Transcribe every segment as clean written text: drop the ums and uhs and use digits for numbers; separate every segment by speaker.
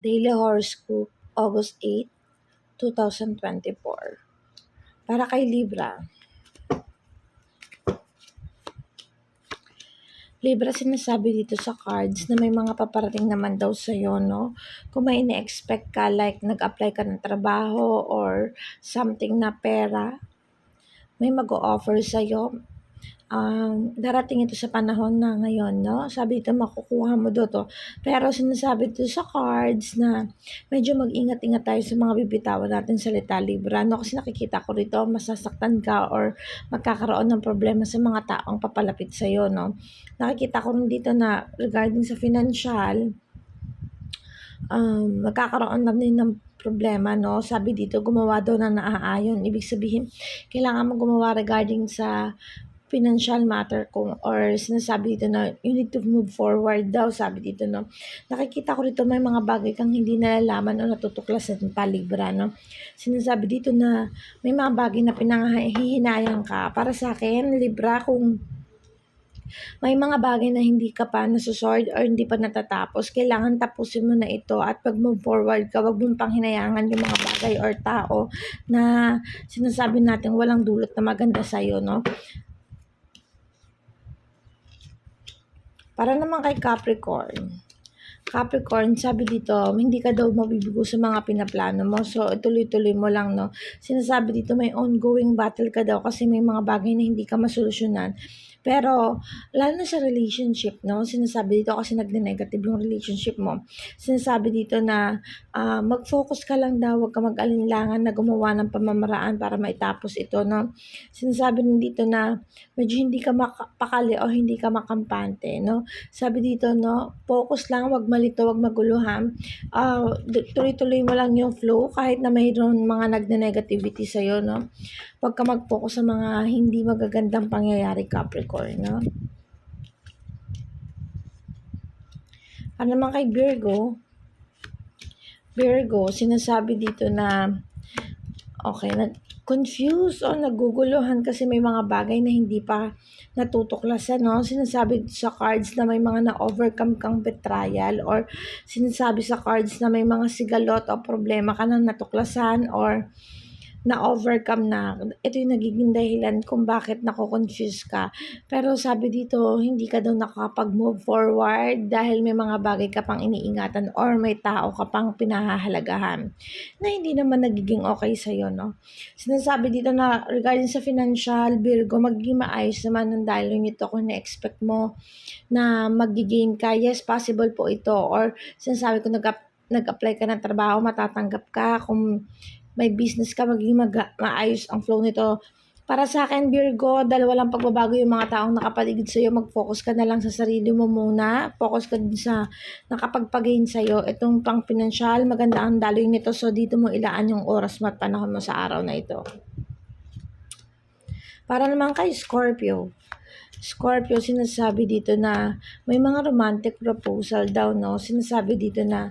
Speaker 1: Daily Horoscope, August 8, 2024. Para kay Libra. Libra, sinasabi dito sa cards na may mga paparating naman daw sa'yo, no? Kung may ina-expect ka, like nag-apply ka ng trabaho or something na pera, may mag-o-offer sa'yo. Darating ito sa panahon na ngayon, no? Sabi dito, makukuha mo to. Pero sinasabi dito sa cards na medyo mag-ingat-ingat tayo sa mga bibitawan natin salita, Libra, no? Kasi nakikita ko rito, masasaktan ka or magkakaroon ng problema sa mga taong papalapit sa'yo, no? Nakikita ko rin dito na regarding sa financial, magkakaroon na din ng problema, no? Sabi dito, gumawa daw na naaayon. Ibig sabihin, kailangan mo gumawa regarding sa financial matter kung or sinasabi dito na you need to move forward daw, sabi dito, no? Nakikita ko dito may mga bagay kang hindi nalalaman o natutuklasan pa, Libra, no? Sinasabi dito na may mga bagay na pinanghihinayang ka. Para sa akin, Libra, kung may mga bagay na hindi ka pa nasusort or hindi pa natatapos, kailangan tapusin mo na ito at pag-move forward ka, wag mong panghinayangan yung mga bagay or tao na sinasabi natin walang dulot na maganda sa'yo, no? Para naman kay Capricorn. Capricorn, sabi dito, hindi ka daw mabibigo sa mga pinaplano mo. So, tuloy-tuloy mo lang, no? Sinasabi dito, may ongoing battle ka daw kasi may mga bagay na hindi ka masolusyonan. Pero, lalo na sa relationship, no? Sinasabi dito kasi nagne-negative yung relationship mo. Sinasabi dito na mag-focus ka lang daw, huwag ka mag-alinlangan na gumawa ng pamamaraan para maitapos ito, no? Sinasabi din dito na medyo hindi ka pakali o hindi ka makampante, no? Sabi dito, no, focus lang, wag malito, wag maguluhan. Tuloy-tuloy mo lang yung flow kahit na mayroon mga nagne-negativity sa'yo, no? Wag ka mag-focus sa mga hindi magagandang pangyayari, Capricorn, no? Ano naman kay Virgo, sinasabi dito na okay, confused o naguguluhan kasi may mga bagay na hindi pa natutuklasan, no? Sinasabi sa cards na may mga na-overcome kang betrayal or sinasabi sa cards na may mga sigalot o problema ka na natuklasan or na-overcome na. Ito yung nagiging dahilan kung bakit nako-confuse ka. Pero sabi dito, hindi ka daw nakakapag-move forward dahil may mga bagay ka pang iniingatan or may tao ka pang pinahahalagahan na hindi naman nagiging okay sa'yo, no? Sinasabi dito na regarding sa financial, Virgo, magiging maayos naman ng dahil nito kung na-expect mo na mag-gain ka. Yes, possible po ito. Or sinasabi ko nag-apply ka ng trabaho, matatanggap ka. Kung may business ka, magiging maayos ang flow nito. Para sa akin, Virgo, dalawa lang pagbabago yung mga taong nakapaligid sa'yo. Mag-focus ka na lang sa sarili mo muna. Focus ka din sa nakapagpagain sa'yo. Itong pang financial, maganda ang daloy nito. So, dito mo ilaan yung oras mo at panahon mo sa araw na ito. Para naman kay Scorpio, sinasabi dito na may mga romantic proposal daw, no? Sinasabi dito na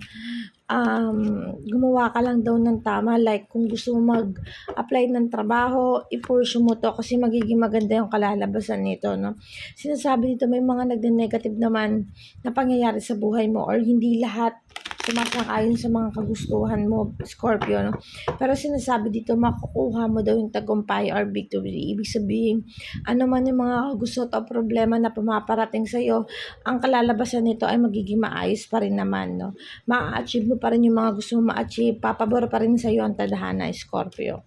Speaker 1: gumawa ka lang daw ng tama, like kung gusto mo mag-apply ng trabaho, i-pursue mo to kasi magiging maganda yung kalalabasan nito, no? Sinasabi dito may mga nagde-negative naman na pangyayari sa buhay mo or hindi lahat sumasang-ayon sa mga kagustuhan mo, Scorpio, no? Pero sinasabi dito makukuha mo daw yung tagumpay or victory. Ibig sabihin, ano man yung mga gusto o problema na pumaparating sa'yo, ang kalalabasan nito ay magiging maayos pa rin naman, no? Ma-achieve mo pa rin yung mga gusto mo ma-achieve, papabor pa rin sa'yo ang tadhana, Scorpio.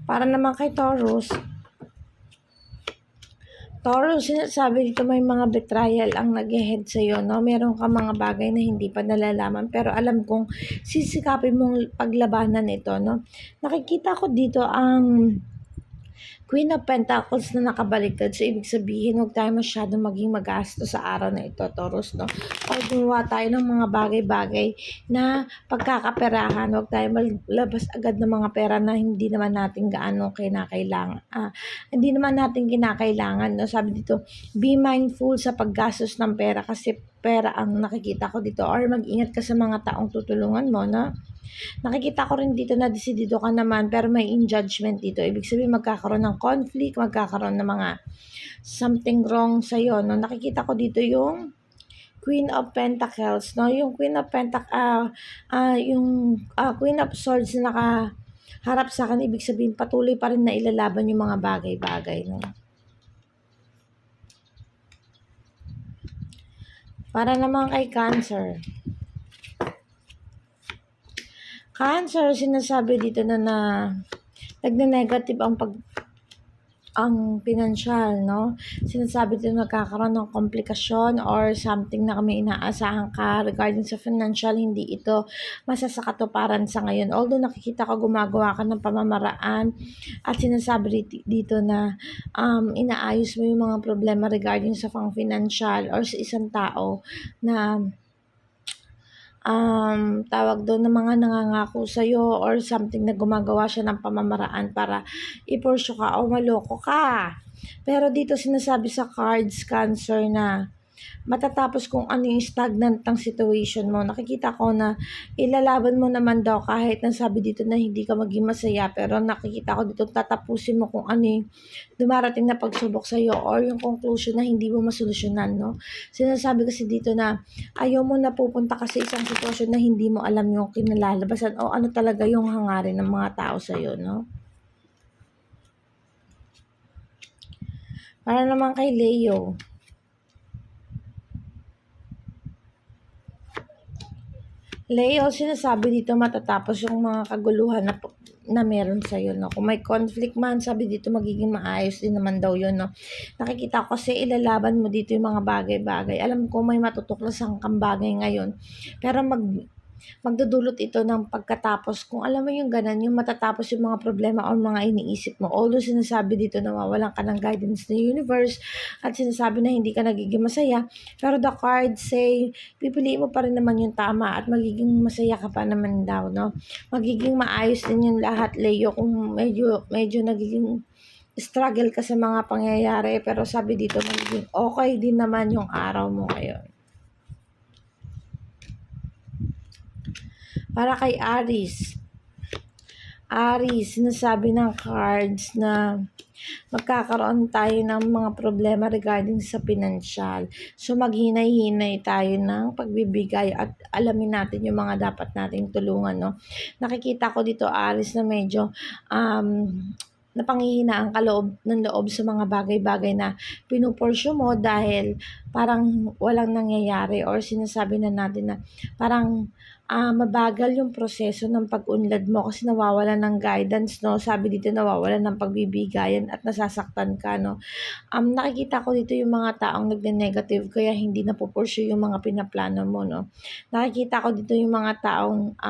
Speaker 1: Para naman kay Taurus, sinasabi dito may mga betrayal ang nag-head sa'yo, no? Meron ka mga bagay na hindi pa nalalaman, pero alam kong sisikapin mong paglabanan ito, no? Nakikita ko dito ang Queen of Pentacles na nakabaliktad. So, ibig sabihin, huwag tayo masyadong maging magasto sa araw na ito, Taurus, no? O gumawa tayo ng mga bagay-bagay na pagkakaperahan. Huwag tayo maglabas agad ng mga pera na hindi naman natin gaano kinakailangan. Hindi naman natin kinakailangan, no? Sabi dito, be mindful sa paggastos ng pera kasi pera ang nakikita ko dito or mag-ingat ka sa mga taong tutulungan mo, no? Nakikita ko rin dito na desidido ka naman pero may in-judgment dito. Ibig sabihin magkakaroon ng conflict, magkakaroon ng mga something wrong sa'yo, no? Nakikita ko dito yung Queen of Pentacles, no? Yung Queen of Queen of Swords na nakaharap sa akin, ibig sabihin patuloy pa rin na ilalaban yung mga bagay-bagay, no? Para naman kay Cancer. Cancer, sinasabi dito na nagne-negative ang pinansyal, no? Sinasabi dito nagkakaroon ng komplikasyon or something na kami inaasahan ka regarding sa financial, hindi ito masasakatuparan sa ngayon. Although nakikita ko gumagawa ka ng pamamaraan at sinasabi dito na inaayos mo yung mga problema regarding sa financial or sa isang tao na tawag doon ng mga nangangako sa'yo or something na gumagawa siya ng pamamaraan para i-pursue ka o maloko ka. Pero dito sinasabi sa cards, Cancer, na matatapos kung ano yung stagnant ng situation mo. Nakikita ko na ilalaban mo naman daw kahit nasabi dito na hindi ka maging masaya, pero nakikita ko dito tatapusin mo kung ano yung dumarating na pagsubok sa iyo or yung conclusion na hindi mo masolusyonan, no? Sinasabi kasi dito na ayaw mo na pupunta kasi isang sitwasyon na hindi mo alam yung kinalalabasan o ano talaga yung hangarin ng mga tao sa iyo, no? Para naman kay Leo. Leo, sinasabi dito matatapos yung mga kaguluhan na meron sa'yo, no? Kung may conflict man, sabi dito magiging maayos din naman daw yun, no? Nakikita ko kasi ilalaban mo dito yung mga bagay-bagay. Alam ko may matutuklasan kang bagay ngayon, pero magdudulot ito ng pagkatapos. Kung alam mo yung ganun, yung matatapos yung mga problema o mga iniisip mo. Although sinasabi dito na mawalan ka ng guidance ng universe at sinasabi na hindi ka nagiging masaya, pero the cards say, pipiliin mo pa rin naman yung tama at magiging masaya ka pa naman daw, no? Magiging maayos din yung lahat, Leo, kung medyo nagiging struggle ka sa mga pangyayari, pero sabi dito magiging okay din naman yung araw mo ngayon. Para kay Aries. Aries, sinasabi ng cards na magkakaroon tayo ng mga problema regarding sa pinansyal. So maghinay-hinay tayo ng pagbibigay at alamin natin yung mga dapat nating tulungan, no? Nakikita ko dito, Aries, na medyo napanghihinaan ka ng loob sa mga bagay-bagay na pinupursue mo dahil parang walang nangyayari or sinasabi na natin na parang mabagal yung proseso ng pag-unlad mo kasi nawawalan ng guidance, no? Sabi dito nawawalan ng pagbibigayan at nasasaktan ka, no? Nakikita ko dito yung mga taong nagne-negative kaya hindi na pupursue yung mga pinaplano mo, no? Nakikita ko dito yung mga taong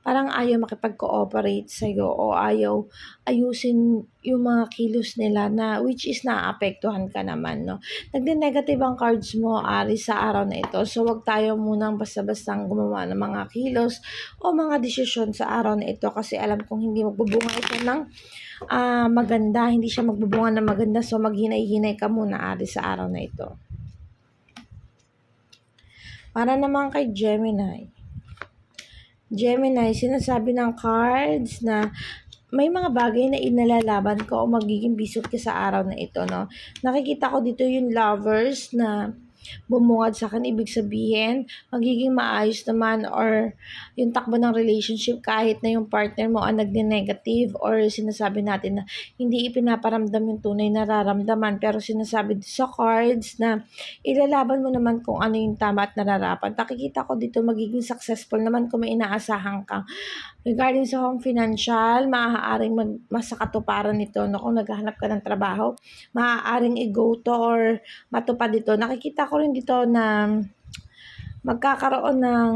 Speaker 1: parang ayaw makipag-cooperate sa'yo o ayaw ayusin yung mga kilos nila na which is naapektuhan ka naman, no? Nagne-negative ang cards mo, Aries, sa araw na ito. So, wag tayo munang basta-bastang gumawa ng mga kilos o mga desisyon sa araw na ito kasi alam kong hindi magbubunga ito ng maganda. Hindi siya magbubunga ng maganda. So, maghinay-hinay ka muna, Aries, sa araw na ito. Para naman kay Gemini. Gemini, sinasabi ng cards na may mga bagay na inalalaban ko o magiging bisot ka sa araw na ito, no? Nakikita ko dito yung lovers na bumungad sa akin, ibig sabihin, magiging maayos naman or yung takbo ng relationship kahit na yung partner mo ang nagne-negative or sinasabi natin na hindi ipinaparamdam yung tunay na nararamdaman pero sinasabi sa cards na ilalaban mo naman kung ano yung tama at nararapat. Nakikita ko dito magiging successful naman kung may inaasahan ka. Regarding sa home financial, maaaring masakatuparan nito, no? Kung naghahanap ka ng trabaho, maaaring i-go to or matupad dito. Nakikita ko rin dito na magkakaroon ng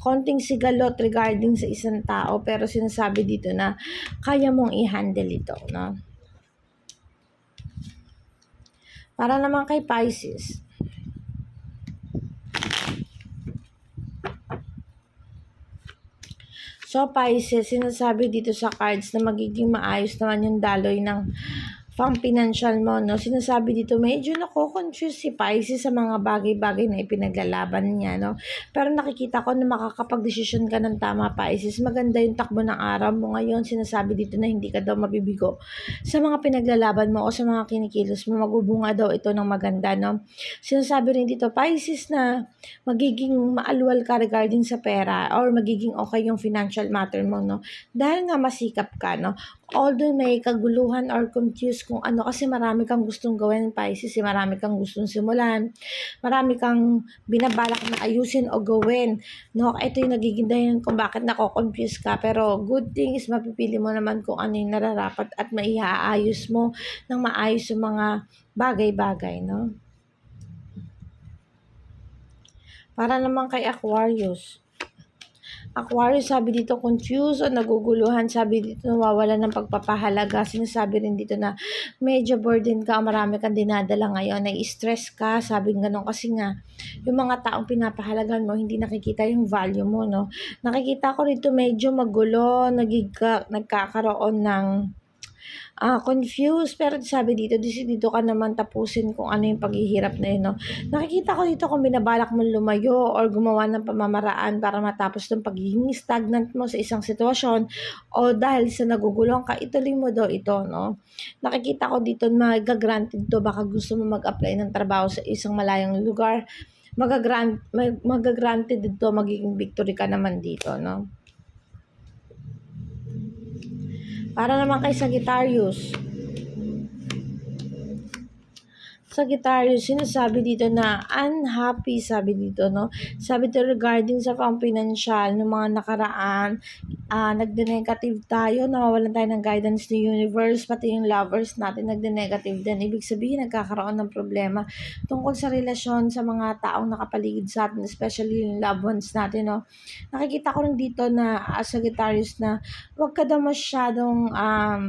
Speaker 1: konting sigalot regarding sa isang tao pero sinasabi dito na kaya mong i-handle ito, no? Para naman kay Pisces. So, Pisces, sinasabi dito sa cards na magiging maayos naman yung daloy ng pang-financial mo, no? Sinasabi dito, medyo nako-confuse si Pisces sa mga bagay-bagay na ipinaglalaban niya, no? Pero nakikita ko na makakapag-desisyon ka ng tama, Pisces. Maganda yung takbo ng araw mo ngayon. Sinasabi dito na hindi ka daw mabibigo sa mga pinaglalaban mo o sa mga kinikilos mo. Magbubunga daw ito ng maganda, no? Sinasabi rin dito, Pisces, na magiging maalwal ka regarding sa pera or magiging okay yung financial matter mo, no? Dahil nga masikap ka, no? Although may kaguluhan or confused kung ano, kasi marami kang gustong gawin, Pisces, marami kang gustong simulan, marami kang binabalak na ayusin o gawin, no? Ito yung nagiging dahilan kung bakit nako-confuse ka, pero good thing is mapipili mo naman kung ano yung nararapat at maiaayos mo ng maayos yung mga bagay-bagay, no? Para naman kay Aquarius. Aquarius, sabi dito confused o naguguluhan, sabi dito nawawala ng pagpapahalaga. Sinasabi rin dito na medyo burden ka, marami kang dinadala ngayon, nai-stress ka, sabi ganun kasi nga yung mga taong pinapahalagan mo hindi nakikita yung value mo, no? Nakikita ko rito medyo magulo, nagkakaroon ng confused, pero sabi dito, dito ka naman tapusin kung ano yung paghihirap na yun, no? Nakikita ko dito kung binabalak mo lumayo or gumawa ng pamamaraan para matapos ng pagiging stagnant mo sa isang sitwasyon o dahil sa nagugulong ka, ituloy mo daw ito, no? Nakikita ko dito mag-granted to, baka gusto mo mag-apply ng trabaho sa isang malayong lugar, mag-granted dito, magiging victory ka naman dito, no? Para naman kay Sagittarius. Sagittarius, sinasabi dito na unhappy, sabi dito, no? Sabi dito regarding sa pang-financial, ng mga nakaraan, nagde-negative tayo, nawawalan tayo ng guidance ni universe, pati yung lovers natin nagde-negative din. Ibig sabihin, nagkakaroon ng problema tungkol sa relasyon sa mga taong nakapaligid sa atin, especially yung loved ones natin, no? Nakikita ko rin dito na Sagittarius na huwag ka daw masyadong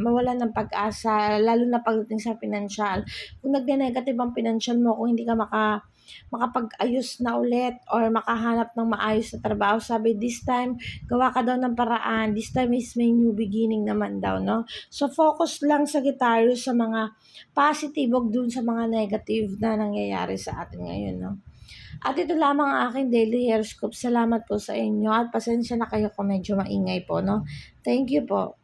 Speaker 1: mawalan ng pag-asa, lalo na pagdating sa financial. Kung nagne-negative ang financial mo, kung hindi ka makapag-ayos na ulit or makahanap ng maayos na trabaho, sabi this time, gawa ka daw ng paraan, this time is may new beginning naman daw, no? So, focus lang sa Sagittarius sa mga positive, wag dun sa mga negative na nangyayari sa atin ngayon, no? At ito lamang ang aking daily horoscope. Salamat po sa inyo at pasensya na kayo kung medyo maingay po, no? Thank you po.